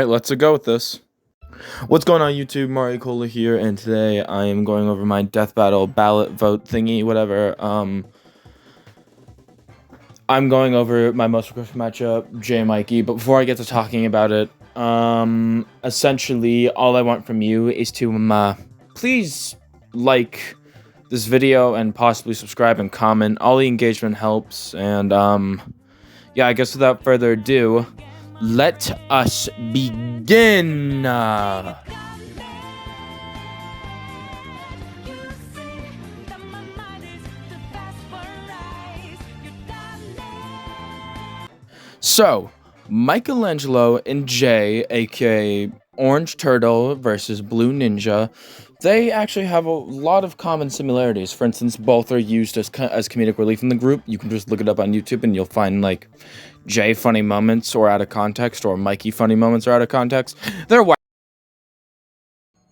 Alright, let's go with this. What's going on YouTube, Mario Cola here, and today I am going over my death battle ballot vote thingy, whatever. I'm going over my most requested matchup, Jay and Mikey, but before I get to talking about it, essentially all I want from you is to, please like this video and possibly subscribe and comment. All the engagement helps, and, yeah, I guess without further ado, let us begin. So, Michelangelo and Jay, aka Orange Turtle versus Blue Ninja, they actually have a lot of common similarities. For instance, both are used as comedic relief in the group. You can just look it up on YouTube and you'll find, like, Jay funny moments or out of context, or Mikey funny moments or out of context. They're Why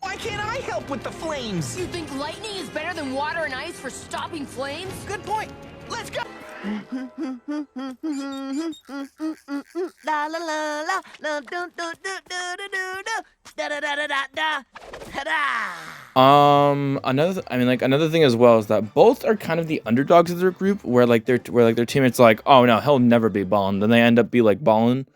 can't I help with the flames? You think lightning is better than water and ice for stopping flames? Good point. Let's go. La la la la la do do do do do do da da da da da da ta-da. Another thing as well is that both are kind of the underdogs of their group, where their teammates are like, oh no, he'll never be ballin', then they end up be like ballin',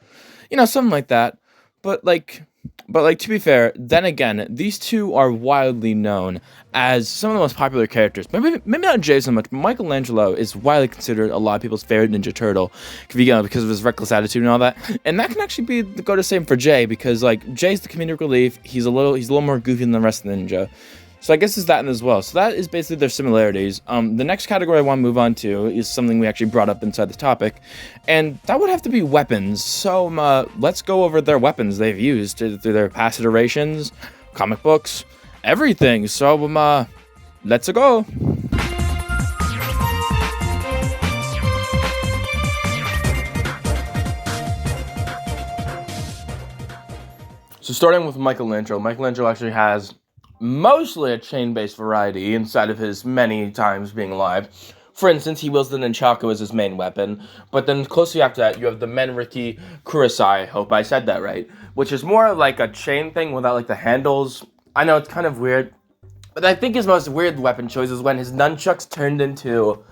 you know, something like that. But to be fair, then again, these two are widely known as some of the most popular characters. Maybe not Jay so much, but Michelangelo is widely considered a lot of people's favorite Ninja Turtle, because of his reckless attitude and all that. And that can actually go the same for Jay, because like Jay's the comedic relief. He's a little more goofy than the rest of the ninja. So I guess it's that as well. So that is basically their similarities. The next category I want to move on to is something we actually brought up inside the topic, and that would have to be weapons. So let's go over their weapons they've used through their past iterations, comic books, everything. So let's go. So starting with Michelangelo actually has mostly a chain-based variety inside of his many times being alive. For instance, he wields the nunchaku as his main weapon, but then closely after that, you have the Menriki Kurosai, hope I said that right, which is more like a chain thing without like the handles. I know it's kind of weird, but I think his most weird weapon choice is when his nunchucks turned into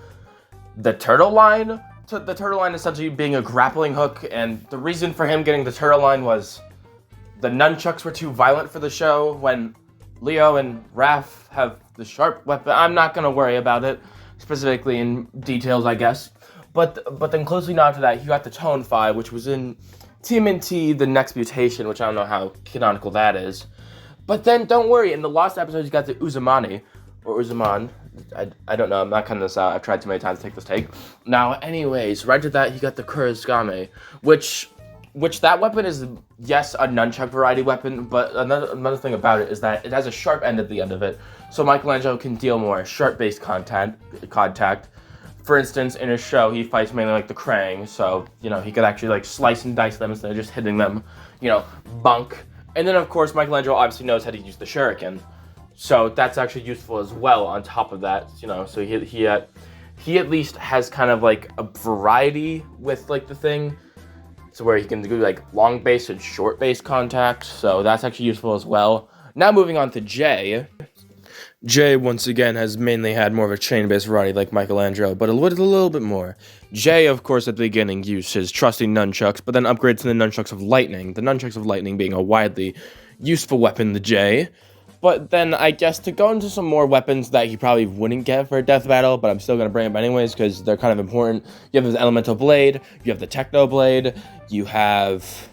the turtle line. The turtle line essentially being a grappling hook, and the reason for him getting the turtle line was the nunchucks were too violent for the show. When Leo and Raph have the sharp weapon, I'm not going to worry about it specifically in details, I guess. But then closely after that, you got the Tone 5, which was in TMNT, the next mutation, which I don't know how canonical that is. But then, don't worry, in the last episode, you got the Uzumani, or Uzuman. I don't know, I'm not cutting this out. I've tried too many times to take this take. Now, anyways, right to that, you got the Kurosame, which that weapon is, yes, a nunchuck variety weapon, but another thing about it is that it has a sharp end at the end of it, so Michelangelo can deal more sharp-based contact. For instance, in his show, he fights mainly like the Krang, so, you know, he could actually like slice and dice them instead of just hitting them, you know, bunk. And then, of course, Michelangelo obviously knows how to use the shuriken, so that's actually useful as well on top of that, you know, so he at least has kind of like a variety with like the thing. So where he can do like long base and short base contact, so that's actually useful as well. Now moving on to Jay. Jay once again has mainly had more of a chain based variety like Michelangelo, but a little bit more. Jay, of course, at the beginning used his trusty nunchucks, but then upgrades to the nunchucks of lightning. The nunchucks of lightning being a widely useful weapon to Jay. But then I guess to go into some more weapons that he probably wouldn't get for a death battle, but I'm still going to bring them anyways because they're kind of important. You have the Elemental Blade, you have the Techno Blade, you have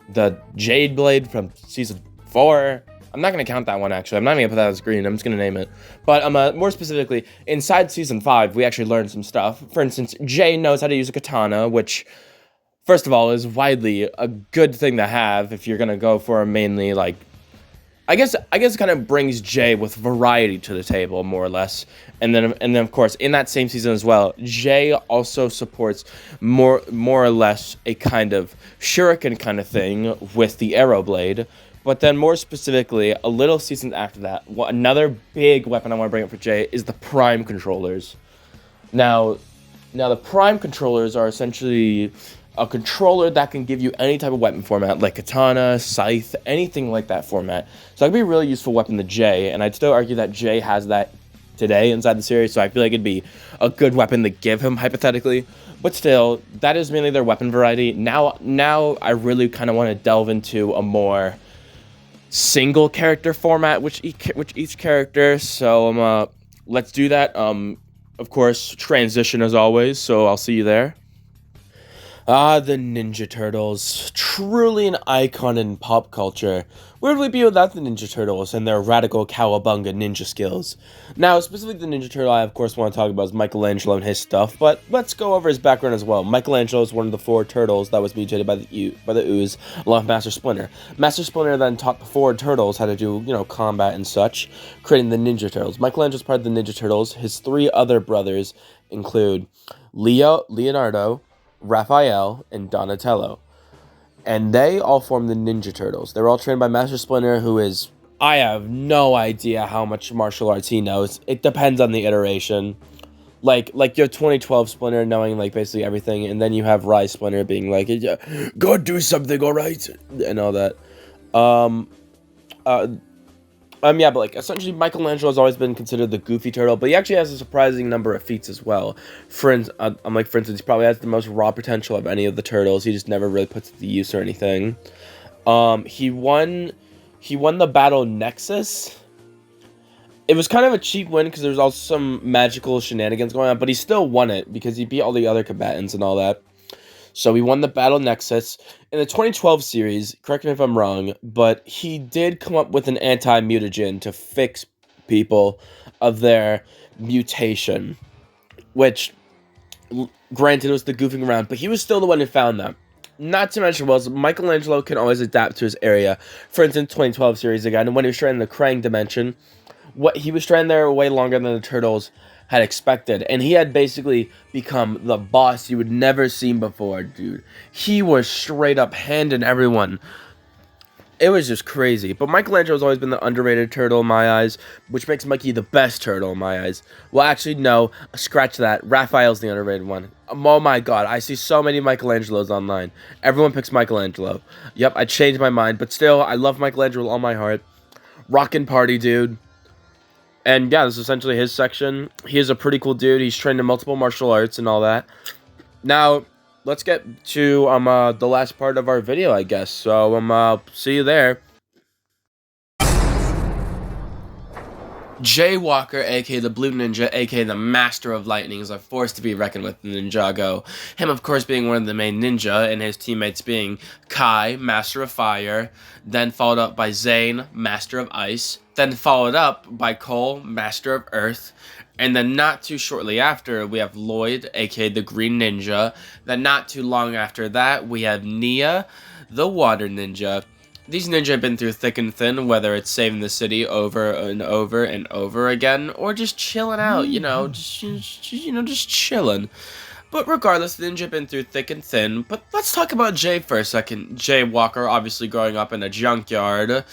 the Jade Blade from Season 4. I'm not going to count that one, actually. I'm not even going to put that as green. I'm just going to name it. But more specifically, inside Season 5, we actually learned some stuff. For instance, Jay knows how to use a katana, which, first of all, is widely a good thing to have if you're going to go for a mainly, like, I guess it kind of brings Jay with variety to the table, more or less. And then of course, in that same season as well, Jay also supports more or less a kind of shuriken kind of thing with the arrow blade. But then more specifically, a little season after that, another big weapon I want to bring up for Jay is the Prime controllers. Now the Prime controllers are essentially a controller that can give you any type of weapon format, like katana, scythe, anything like that format. So that could be a really useful weapon to Jay, and I'd still argue that Jay has that today inside the series, so I feel like it'd be a good weapon to give him, hypothetically. But still, that is mainly their weapon variety. Now I really kind of want to delve into a more single character format, which each character, so let's do that. Of course, transition as always, so I'll see you there. Ah, the Ninja Turtles. Truly an icon in pop culture. Where would we be without the Ninja Turtles and their radical cowabunga ninja skills? Now, specifically the Ninja Turtle I of course want to talk about is Michelangelo and his stuff, but let's go over his background as well. Michelangelo is one of the 4 turtles that was mutated by the ooze, along with Master Splinter. Master Splinter then taught the 4 turtles how to do, combat and such, creating the Ninja Turtles. Michelangelo's part of the Ninja Turtles. His 3 other brothers include Leonardo, Raphael, and Donatello. And they all form the Ninja Turtles. They're all trained by Master Splinter, who is... I have no idea how much martial arts he knows. It depends on the iteration. Like your 2012 Splinter knowing, basically everything, and then you have Rise Splinter being like, go do something, alright? And all that. Yeah, but essentially Michelangelo has always been considered the goofy turtle, but he actually has a surprising number of feats as well. For instance, he probably has the most raw potential of any of the turtles. He just never really puts it to use or anything. He won the battle Nexus. It was kind of a cheap win because there was also some magical shenanigans going on, but he still won it because he beat all the other combatants and all that. So he won the Battle Nexus. In the 2012 series, correct me if I'm wrong, but he did come up with an anti-mutagen to fix people of their mutation. Which, granted, was the goofing around, but he was still the one who found them. Not to mention, Michelangelo can always adapt to his area. For instance, 2012 series again, when he was trying in the Krang dimension, he was trying there way longer than the Turtles had expected, and he had basically become the boss you would never seen before, dude. He was straight up handing everyone. It was just crazy. But Michelangelo's always been the underrated turtle in my eyes, which makes Mikey the best turtle in my eyes. Well, actually, no. Scratch that. Raphael's the underrated one. Oh my god, I see so many Michelangelos online. Everyone picks Michelangelo. Yep, I changed my mind, but still, I love Michelangelo with all my heart. Rockin' party, dude. And yeah, this is essentially his section. He is a pretty cool dude. He's trained in multiple martial arts and all that. Now, let's get to the last part of our video, I guess. So, see you there. Jay Walker, aka the Blue Ninja, aka the Master of Lightning, is a force to be reckoned with in Ninjago. Him, of course, being one of the main ninja, and his teammates being Kai, Master of Fire, then followed up by Zane, Master of Ice, then followed up by Cole, Master of Earth, and then not too shortly after, we have Lloyd, aka the Green Ninja. Then not too long after that, we have Nia, the Water Ninja. These ninja have been through thick and thin, whether it's saving the city over and over and over again, or just chilling out, just chilling. But regardless, the ninja have been through thick and thin. But let's talk about Jay for a second. Jay Walker, obviously growing up in a junkyard.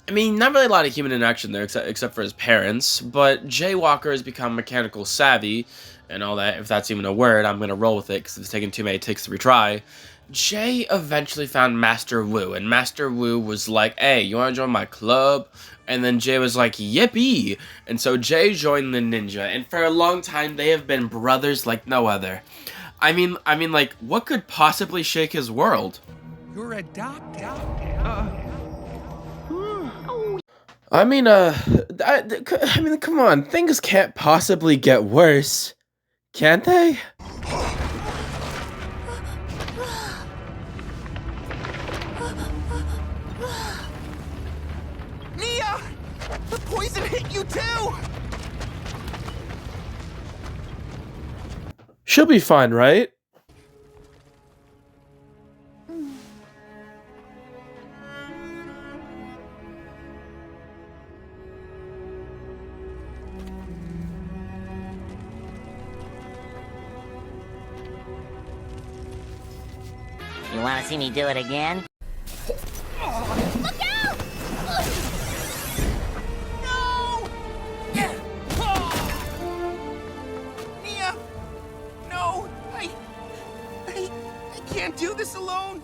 I mean, not really a lot of human interaction there, except for his parents. But Jay Walker has become mechanical savvy, and all that. If that's even a word, I'm gonna roll with it, because it's taken too many takes to retry. Jay eventually found Master Wu, and Master Wu was like, hey, you want to join my club? And then Jay was like, yippee! And so Jay joined the ninja, and for a long time, they have been brothers like no other. I mean, like, what could possibly shake his world? You're adopted. I mean, come on, things can't possibly get worse, can't they? Nia! The poison hit you too! She'll be fine, right? You want to see me do it again? Look out! No! Nia! No! I can't do this alone.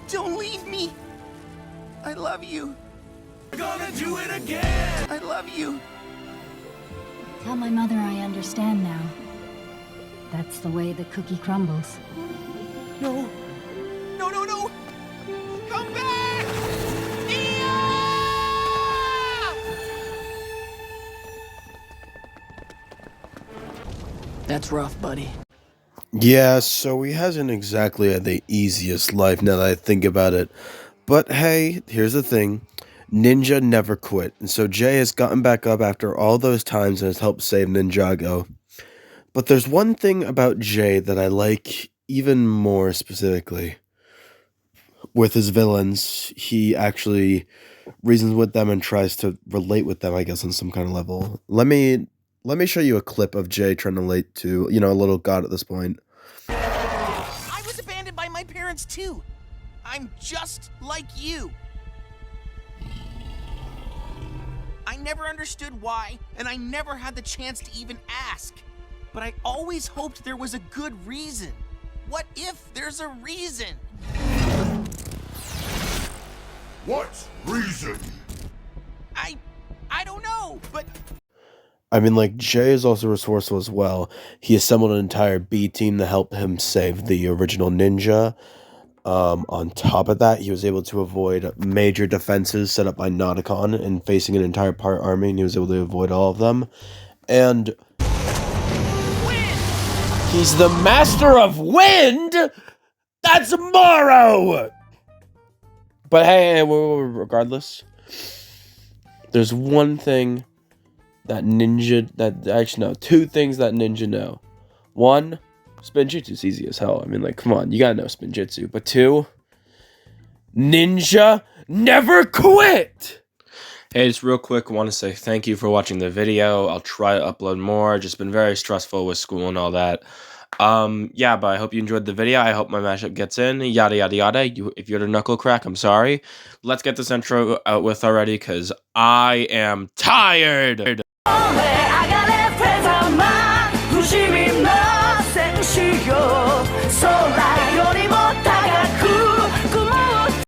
Don't leave me. I love you. We're gonna do it again. I love you. Tell my mother I understand now. That's the way the cookie crumbles. No. No, no, no. Come back! Nia! That's rough, buddy. Yeah, so he hasn't exactly had the easiest life now that I think about it. But hey, here's the thing. Ninja never quit, and so Jay has gotten back up after all those times and has helped save Ninjago. But there's one thing about Jay that I like even more specifically. With his villains, he actually reasons with them and tries to relate with them, I guess, on some kind of level. Let me show you a clip of Jay trying to relate to, a little god at this point. I was abandoned by my parents too. I'm just like you. I never understood why, and I never had the chance to even ask. But I always hoped there was a good reason. What if there's a reason? What reason? I don't know, but I mean, like, Jay is also resourceful as well. He assembled an entire B team to help him save the original ninja. On top of that, he was able to avoid major defenses set up by Nauticon and facing an entire pirate army, and he was able to avoid all of them. And He's the master of wind? That's Morrow! But hey, regardless, there's one thing that two things that ninja know. One, Spinjitsu's easy as hell. I mean, like, come on, you gotta know Spinjitsu. But two, ninja never quit! Hey, just real quick, I want to say thank you for watching the video. I'll try to upload more. Just been very stressful with school and all that. Yeah, but I hope you enjoyed the video. I hope my mashup gets in. Yada, yada, yada. If you're a knuckle crack, I'm sorry. Let's get this intro out with already, because I am tired!